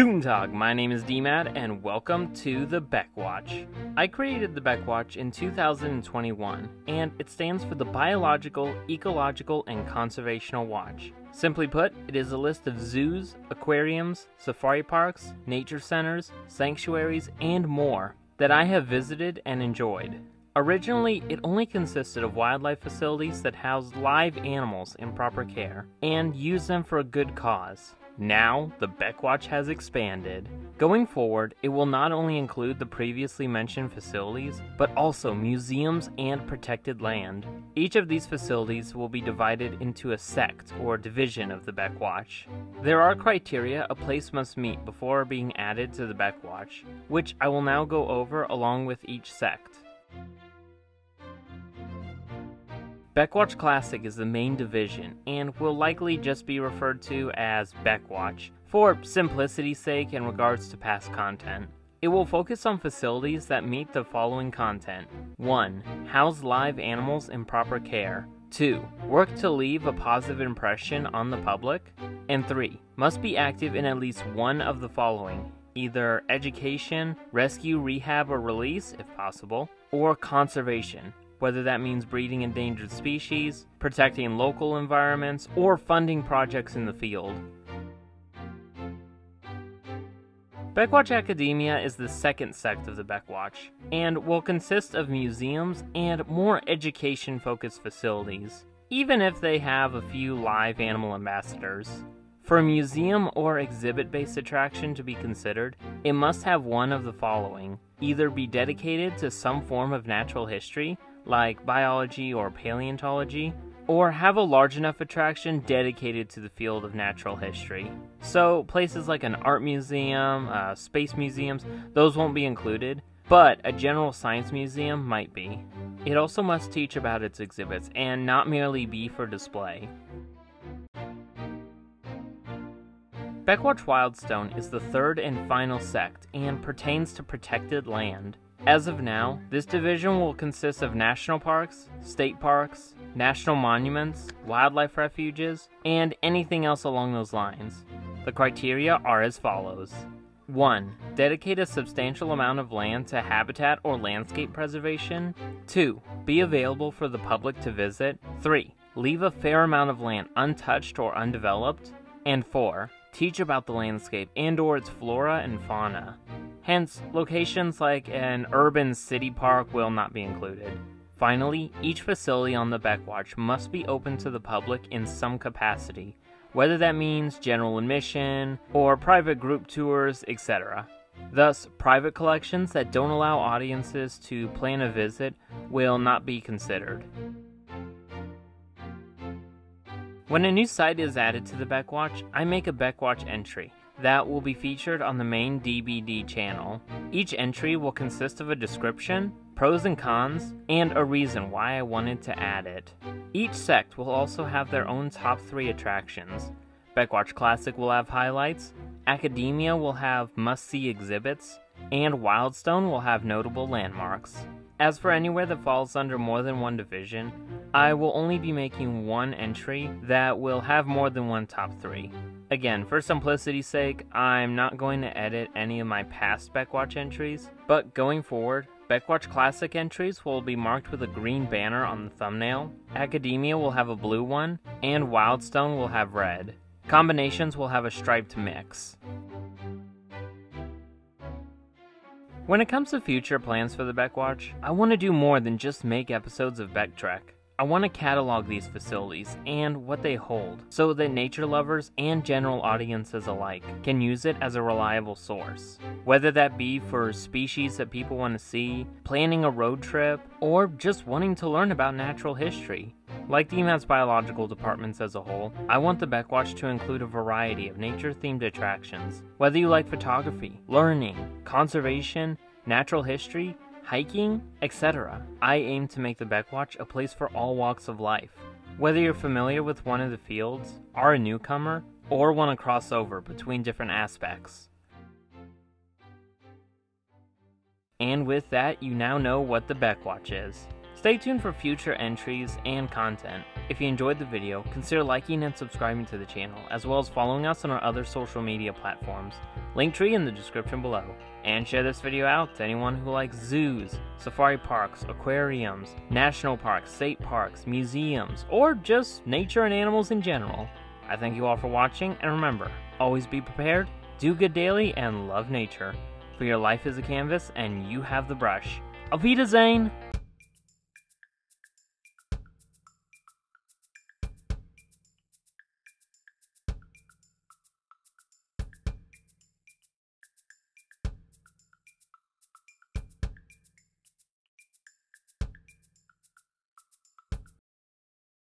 Guten Tag, my name is DMAD and welcome to the BEC Watch. I created the BEC Watch in 2021 and it stands for the Biological, Ecological, and Conservational Watch. Simply put, it is a list of zoos, aquariums, safari parks, nature centers, sanctuaries, and more that I have visited and enjoyed. Originally, it only consisted of wildlife facilities that housed live animals in proper care and used them for a good cause. Now, the BEC Watch has expanded. Going forward, it will not only include the previously mentioned facilities, but also museums and protected land. Each of these facilities will be divided into a sect or division of the BEC Watch. There are criteria a place must meet before being added to the BEC Watch, which I will now go over along with each sect. BEC Watch Classic is the main division and will likely just be referred to as BEC Watch for simplicity's sake in regards to past content. It will focus on facilities that meet the following content. 1. House live animals in proper care. 2. Work to leave a positive impression on the public. And 3. Must be active in at least one of the following. Either education, rescue, rehab, or release, if possible, or conservation, whether that means breeding endangered species, protecting local environments, or funding projects in the field. BEC Watch Academia is the second sect of the BEC Watch, and will consist of museums and more education-focused facilities, even if they have a few live animal ambassadors. For a museum or exhibit-based attraction to be considered, it must have one of the following. Either be dedicated to some form of natural history, like biology or paleontology, or have a large enough attraction dedicated to the field of natural history. So places like an art museum, space museums, those won't be included, but a general science museum might be. It also must teach about its exhibits and not merely be for display. BEC Watch Wildstone is the third and final sect and pertains to protected land. As of now, this division will consist of national parks, state parks, national monuments, wildlife refuges, and anything else along those lines. The criteria are as follows. 1. Dedicate a substantial amount of land to habitat or landscape preservation. 2. Be available for the public to visit. 3. Leave a fair amount of land untouched or undeveloped. And 4. Teach about the landscape and/or its flora and fauna. Hence, locations like an urban city park will not be included. Finally, each facility on the BEC Watch must be open to the public in some capacity, whether that means general admission, or private group tours, etc. Thus, private collections that don't allow audiences to plan a visit will not be considered. When a new site is added to the BEC Watch, I make a BEC Watch entry that will be featured on the main DBD channel. Each entry will consist of a description, pros and cons, and a reason why I wanted to add it. Each sect will also have their own top 3 attractions. BEC Watch Classic will have highlights, Academia will have must-see exhibits, and Wildstone will have notable landmarks. As for anywhere that falls under more than one division, I will only be making one entry that will have more than one top 3. Again, for simplicity's sake, I'm not going to edit any of my past BEC Watch entries, but going forward, BEC Watch Classic entries will be marked with a green banner on the thumbnail, Academia will have a blue one, and Wildstone will have red. Combinations will have a striped mix. When it comes to future plans for the BEC Watch, I want to do more than just make episodes of BEC Trek. I want to catalog these facilities and what they hold, so that nature lovers and general audiences alike can use it as a reliable source. Whether that be for species that people want to see, planning a road trip, or just wanting to learn about natural history. Like DMAT's biological departments as a whole, I want the BEC Watch to include a variety of nature-themed attractions. Whether you like photography, learning, conservation, natural history, hiking, etc. I aim to make the BEC Watch a place for all walks of life. Whether you're familiar with one of the fields, are a newcomer, or want to cross over between different aspects. And with that, you now know what the BEC Watch is. Stay tuned for future entries and content. If you enjoyed the video, consider liking and subscribing to the channel, as well as following us on our other social media platforms. Linktree in the description below. And share this video out to anyone who likes zoos, safari parks, aquariums, national parks, state parks, museums, or just nature and animals in general. I thank you all for watching, and remember, always be prepared, do good daily, and love nature. For your life is a canvas, and you have the brush. Auf Wiedersehen!